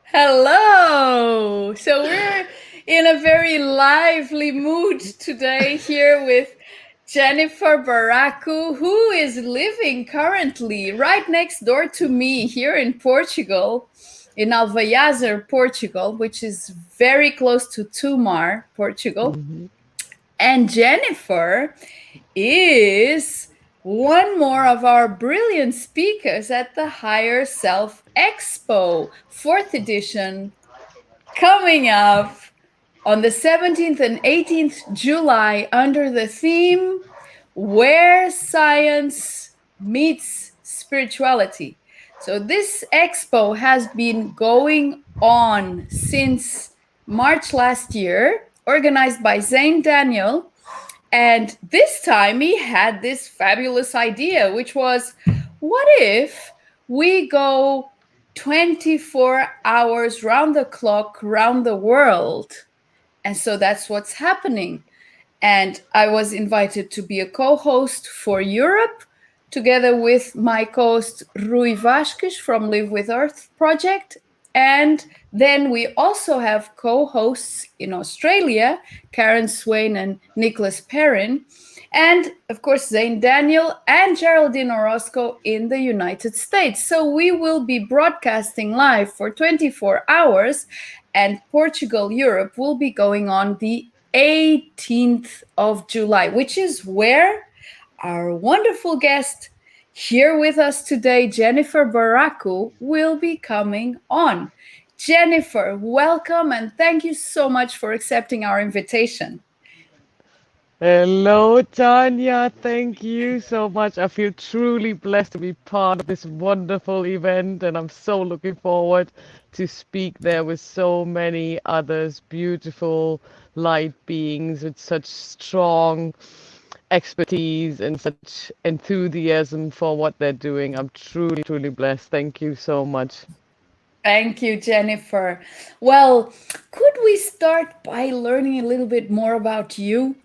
Hello. So we're in a very lively mood today here with Jennifer Barraccu, who is living currently right next door to me here in Portugal, in Alvaiazer, Portugal, which is very close to Tomar, Portugal. Mhm. And Jennifer is one more of our brilliant speakers at the Higher Self Expo, fourth edition, coming up on the 17th and 18th July under the theme Where Science Meets Spirituality. So, this expo has been going on since March last year, organized by Zane Daniel, and this time he had this fabulous idea, which was what if we go 24 hours round the clock, round the world? And so that's what's happening. And I was invited to be a co host for Europe, together with my co host Rui Vasquez from Live with Earth project. And then we also have co hosts in Australia, Karen Swain and Nicholas Perrin. And of course, Zane Daniel and Geraldine Orozco in the United States. So we will be broadcasting live for 24 hours, and Portugal, Europe will be going on the 18th of July, which is where our wonderful guest here with us today, Jennifer Barraccu, will be coming on. Jennifer, welcome and thank you so much for accepting our invitation. Hello, Tanya. Thank you so much. I feel truly blessed to be part of this wonderful event, and I'm so looking forward to speak there with so many others, beautiful light beings with such strong expertise and such enthusiasm for what they're doing. I'm truly, truly blessed. Thank you so much. Thank you, Jennifer. Well, could we start by learning a little bit more about you?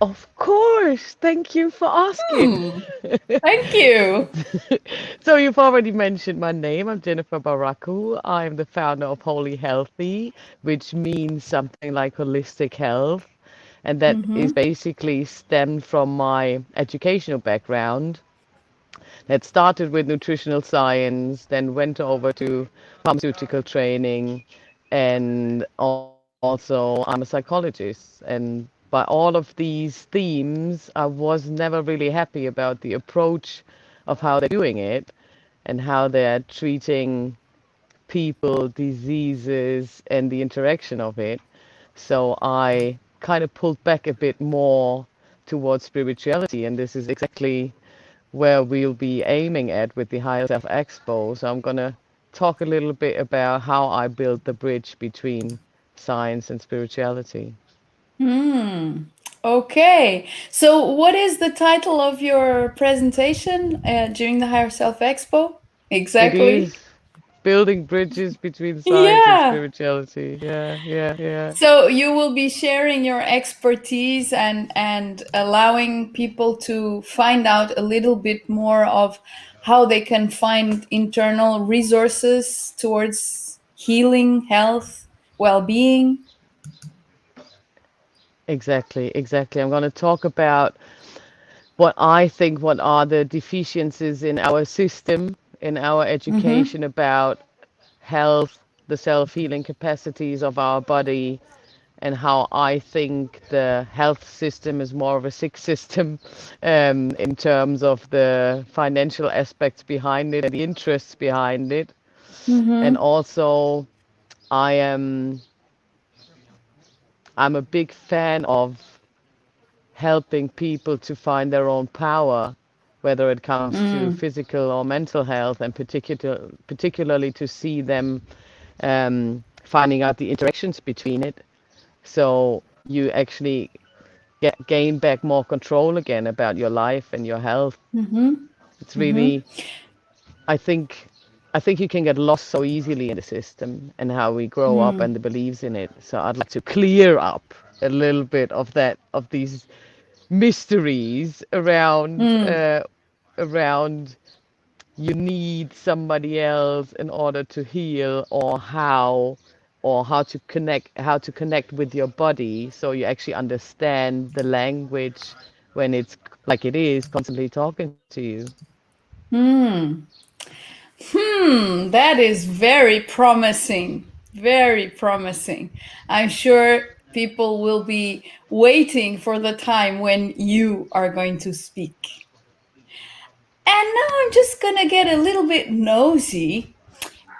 Of course. Thank you for asking. Hmm, thank you. So you've already mentioned my name. I'm Jennifer Barraccu. I'm the founder of Holy Healthy, which means something like holistic health. And that is Mm-hmm. basically stemmed from my educational background that started with nutritional science, then went over to pharmaceutical training, and also I'm a psychologist. And by all of these themes, I was never really happy about the approach of how they're doing it and how they're treating people, diseases, and the interaction of it. So I kind of pulled back a bit more towards spirituality, and this is exactly where we'll be aiming at with the Higher Self Expo. So I'm going to talk a little bit about how I built the bridge between science and spirituality. Hmm. Okay. So, what is the title of your presentation during the Higher Self Expo? It Exactly. is building bridges between science and Yeah. spirituality. Yeah, yeah, yeah. So you will be sharing your expertise and allowing people to find out a little bit more of how they can find internal resources towards healing, health, well-being. Exactly, exactly. I'm going to talk about what I think what are the deficiencies in our system, in our Mm-hmm. education about health, the self-healing capacities of our body, and how I think the health system is more of a sick system in terms of the financial aspects behind it and the interests behind it. And Mm-hmm. also, I am I'm a big fan of helping people to find their own power, whether it comes to Mm. physical or mental health, and particularly to see them finding out the interactions between it. So you actually gain back more control again about your life and your health. Mm-hmm. It's Mm-hmm. really, I think, I think you can get lost so easily in the system and how we grow up Mm. and the beliefs in it. So I'd like to clear up a little bit of that, of these mysteries around Mm. around you need somebody else in order to heal, or how to connect with your body, so you actually understand the language when it's like it is constantly talking to you. Hmm. That is very promising. Very promising. I'm sure people will be waiting for the time when you are going to speak. And now I'm just going to get a little bit nosy.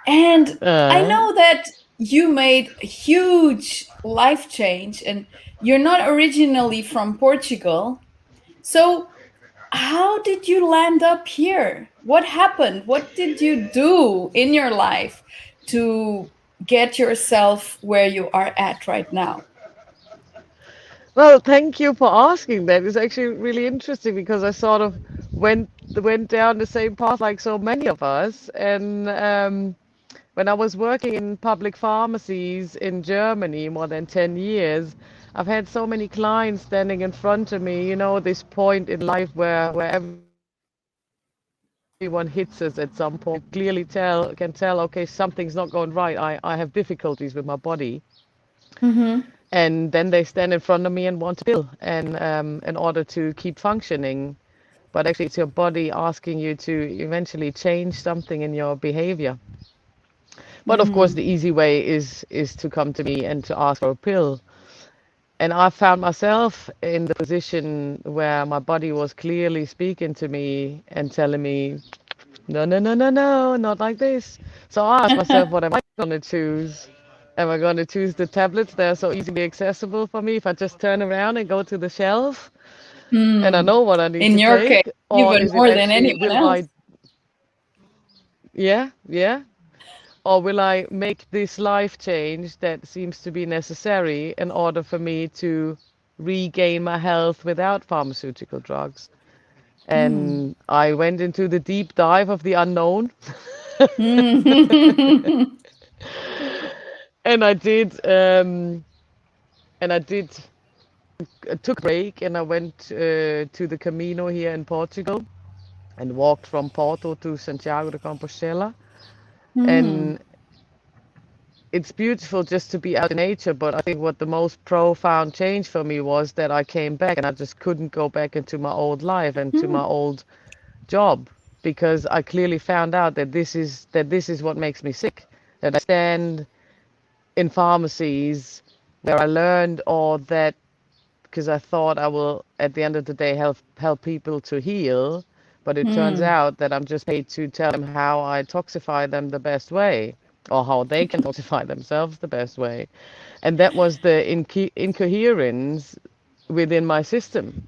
And I uh know that you made a huge life change and you're not originally from Portugal. So, how did you land up here? What happened? What did you do in your life to get yourself where you are at right now? Well, thank you for asking that. It's actually really interesting because I sort of went down the same path like so many of us. And when I was working in public pharmacies in Germany more than 10 years, I've had so many clients standing in front of me, this point in life where everyone hits us at some point, and you clearly can tell, okay, something's not going right. I have difficulties with my body. Mm-hmm. And then they stand in front of me and want a pill, and in order to keep functioning. But actually, it's your body asking you to eventually change something in your behavior. But of course, Mm. the easy way is to come to me and to ask for a pill. And I found myself in the position where my body was clearly speaking to me and telling me, no, no, no, no, no, not like this. So I asked myself, what am I going to choose? Am I going to choose the tablets that are so easily accessible for me if I just turn around and go to the shelf and I Mm. know what I need In to your case, take? Or even is it more than actually, anyone will else. I, yeah, yeah? Or will I make this life change that seems to be necessary in order for me to regain my health without pharmaceutical drugs? Mm. And I went into the deep dive of the unknown. Mm. And I took a break, and I went to the Camino here in Portugal and walked from Porto to Santiago de Compostela. Mm. And it's beautiful just to be out in nature, but I think what the most profound change for me was that I came back and I just couldn't go back into my old life and to my old job, because I clearly found out that this is what makes me sick. That I stand in pharmacies where I learned all that because I thought I will, at the end of the day, help people to heal. But it turns Mm. out that I'm just paid to tell them how I toxify them the best way, or how they can toxify themselves the best way. And that was the incoherence within my system.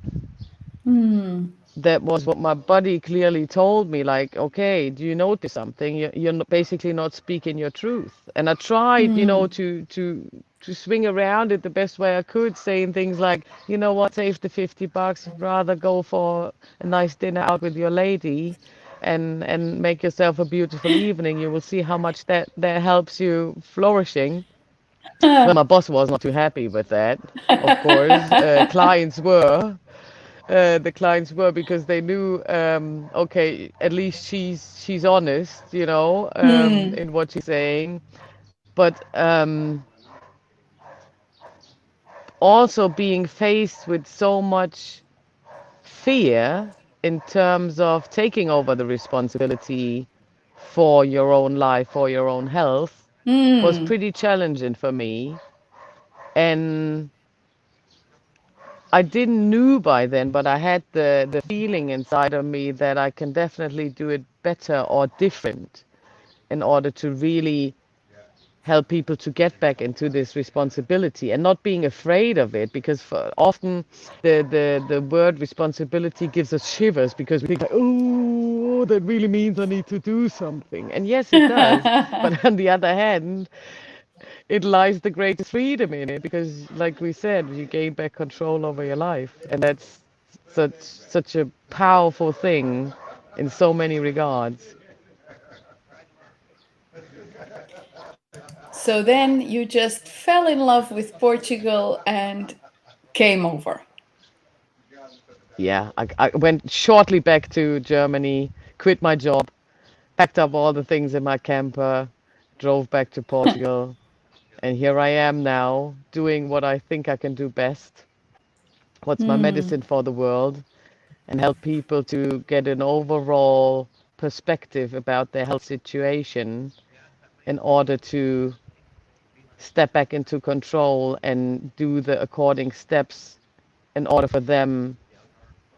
Mm. That was what my body clearly told me, like, okay, do you notice something? Basically not speaking your truth. And I tried, Mm. to swing around it the best way I could, saying things like, you know what, save the $50, rather go for a nice dinner out with your lady and make yourself a beautiful evening. You will see how much that helps you flourishing. Well, my boss was not too happy with that, of course. The clients were, because they knew, okay, at least she's honest, Mm. in what she's saying. But also being faced with so much fear in terms of taking over the responsibility for your own life, for your own health, was Mm. pretty challenging for me. And I didn't know by then, but I had the feeling inside of me that I can definitely do it better or different in order to really help people to get back into this responsibility and not being afraid of it, because often the word responsibility gives us shivers because we think like, oh, that really means I need to do something. And yes, it does. But on the other hand, it lies the greatest freedom in it, because like we said, you gain back control over your life, and that's such a powerful thing in so many regards. So then you just fell in love with Portugal and came over. Yeah, I went shortly back to Germany, quit my job, packed up all the things in my camper, drove back to Portugal, and here I am now doing what I think I can do best, what's my Hmm. medicine for the world, and help people to get an overall perspective about their health situation in order to step back into control and do the according steps in order for them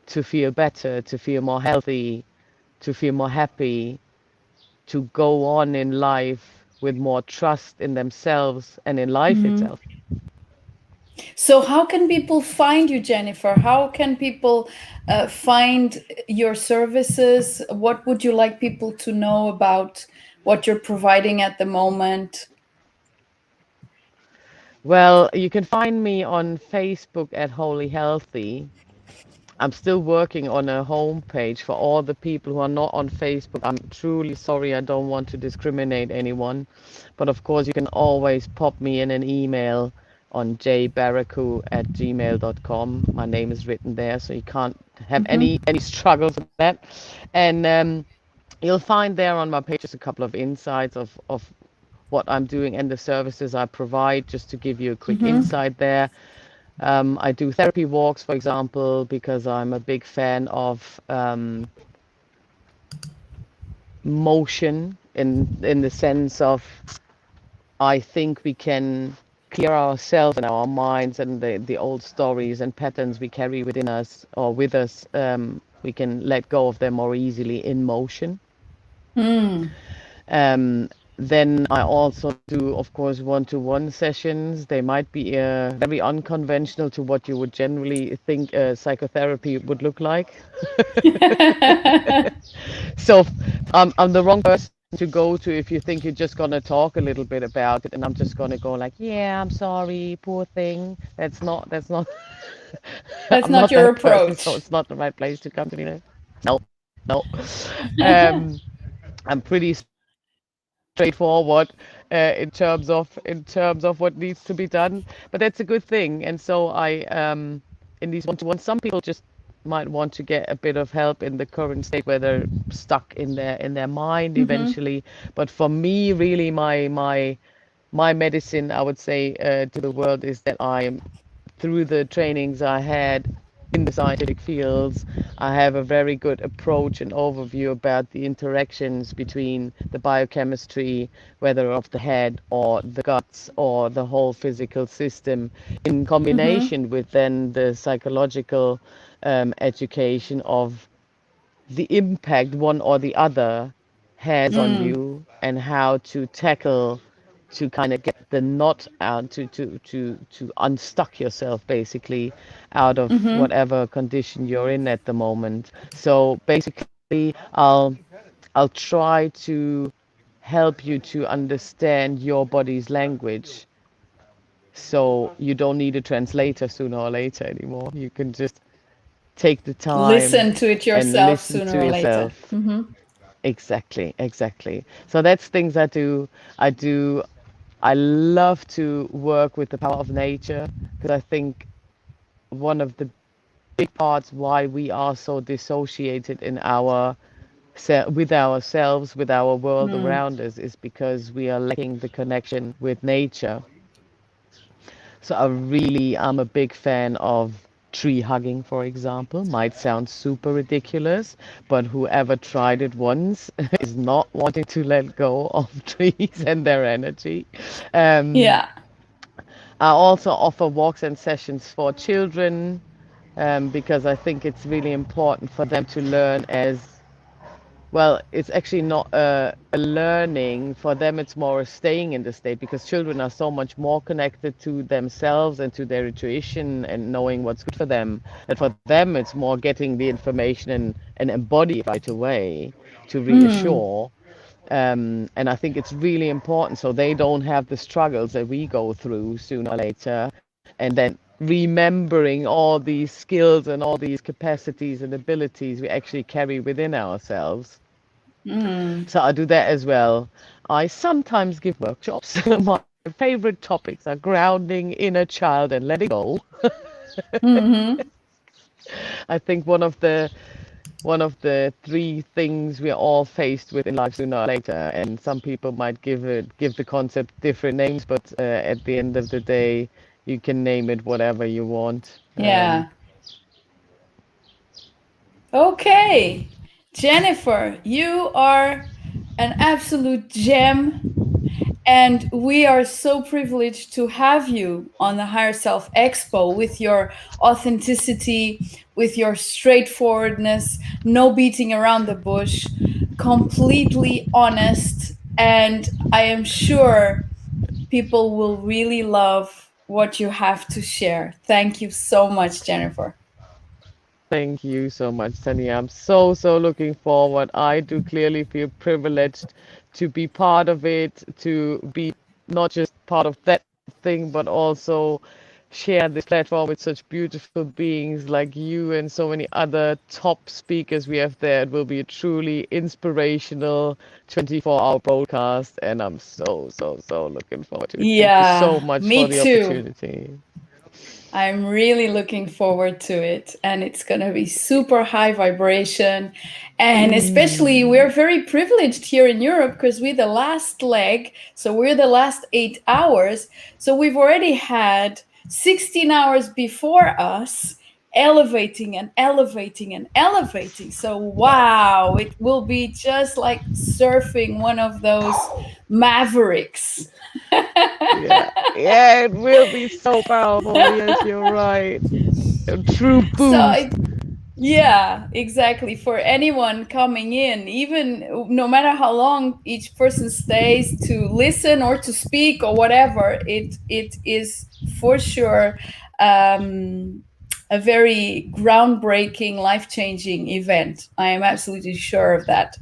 to feel better, to feel more healthy, to feel more happy, to go on in life with more trust in themselves and in life Hmm. itself. So, how can people find you, Jennifer? How can people find your services? What would you like people to know about what you're providing at the moment? Well, you can find me on Facebook at Holy Healthy. I'm still working on a homepage for all the people who are not on Facebook. I'm truly sorry, I don't want to discriminate anyone. But of course, you can always pop me in an email on jbarraccu@gmail.com. My name is written there, so you can't have Hmm. any struggles with that. And you'll find there on my page just a couple of insights of what I'm doing and the services I provide, just to give you a quick Hmm. insight there. I do therapy walks, for example, because I'm a big fan of motion in the sense of I think we can clear ourselves and our minds and the old stories and patterns we carry within us or with us. We can let go of them more easily in motion. Mm. Um, then I also do, of course, one-to-one sessions. They might be very unconventional to what you would generally think psychotherapy would look like. So I'm the wrong person to go to if you think you're just going to talk a little bit about it and I'm just going to go like, yeah, I'm sorry, poor thing. That's not, That's I'm not not your that person, so approach. it's not the right place to come to me. No, no. Um, I'm pretty straightforward in terms of what needs to be done, but that's a good thing. And so in these one-to-ones, some people just might want to get a bit of help in the current state where they're stuck in their mind Hmm. eventually. But for me, really, my medicine, I would say, to the world is that I'm through the trainings I had in the scientific fields, I have a very good approach and overview about the interactions between the biochemistry, whether of the head or the guts or the whole physical system, in Hmm. combination with then the psychological education of the impact one or the other has on Mm. you and how to tackle to kind of get the knot out to unstuck yourself basically out of Hmm. whatever condition you're in at the moment. So basically I'll try to help you to understand your body's language so you don't need a translator sooner or later anymore. You can just take the time Listen to it and yourself listen sooner to or later. yourself. Hmm. Exactly, exactly. So that's things I do. I do. I love to work with the power of nature because I think one of the big parts why we are so dissociated in our with ourselves, with our world Mm. around us, is because we are lacking the connection with nature. So I'm a big fan of tree hugging, for example. Might sound super ridiculous, but whoever tried it once is not wanting to let go of trees and their energy. Um, Yeah. I also offer walks and sessions for children because I think it's really important for them to learn as well, it's actually not a learning. For them, it's more a staying in the state because children are so much more connected to themselves and to their intuition and knowing what's good for them. That for them, it's more getting the information and embody it right away to Mm. reassure. And I think it's really important so they don't have the struggles that we go through sooner or later. And then remembering all these skills and all these capacities and abilities we actually carry within ourselves. Mm. So I do that as well. I sometimes give workshops. My favorite topics are grounding, inner child, and letting go. Hmm. I think one of the three things we're all faced with in life sooner or later. And some people might give the concept different names, but at the end of the day, you can name it whatever you want. Yeah. Okay. Jennifer, you are an absolute gem. And we are so privileged to have you on the Higher Self Expo with your authenticity, with your straightforwardness, no beating around the bush, completely honest. And I am sure people will really love what you have to share. Thank you so much, Jennifer. Thank you so much, Tanya. I'm so looking forward. I do clearly feel privileged to be part of it, to be not just part of that thing, but also share this platform with such beautiful beings like you and so many other top speakers we have there. It will be a truly inspirational 24-hour broadcast, and I'm so looking forward to it. Thank you so Yeah, much for me the too. opportunity. I'm really looking forward to it, and it's going to be super high vibration. And especially, we're very privileged here in Europe because we're the last leg. So, we're the last 8 hours. So, we've already had 16 hours before us elevating and elevating and elevating. So, wow, it will be just like surfing one of those mavericks. Yeah, yeah, it will be so powerful. Yes, you're right. A true So boost. yeah, exactly. For anyone coming in, even no matter how long each person stays to listen or to speak or whatever, it is for sure a very groundbreaking, life changing event. I am absolutely sure of that.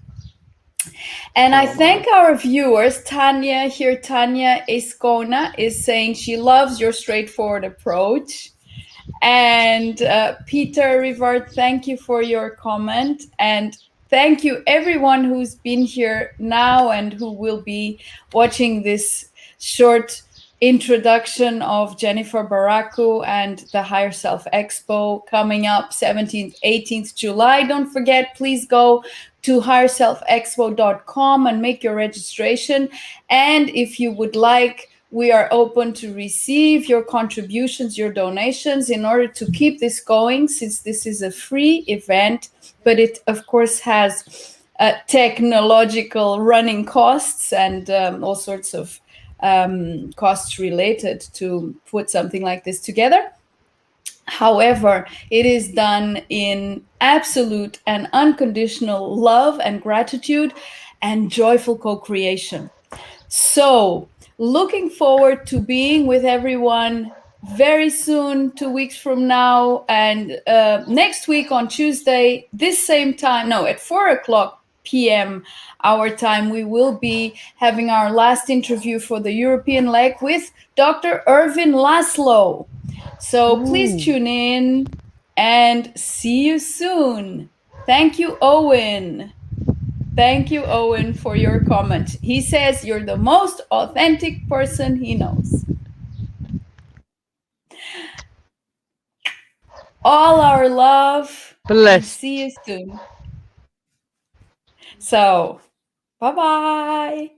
And I So am thank I. our viewers. Tanya here, Tanya Escona is saying she loves your straightforward approach. And Peter Rivard, thank you for your comment. And thank you, everyone who's been here now and who will be watching this short introduction of Jennifer Barraccu and the Higher Self Expo coming up 17th, 18th July. Don't forget, please go to higherselfexpo.com and make your registration. And if you would like, we are open to receive your contributions, your donations in order to keep this going, since this is a free event, but it, of course, has technological running costs and all sorts of costs related to put something like this together. However, it is done in absolute and unconditional love and gratitude and joyful co creation. So, looking forward to being with everyone very soon, 2 weeks from now, and next week on Tuesday, this same time, no, at 4 o'clock p.m. our time, we will be having our last interview for the European leg with Dr. Irvin Laszlo. So please Ooh, tune in and see you soon. Thank you, Owen. Thank you, Owen, for your comment. He says you're the most authentic person he knows. All our love and see blessed. you soon. So, bye bye.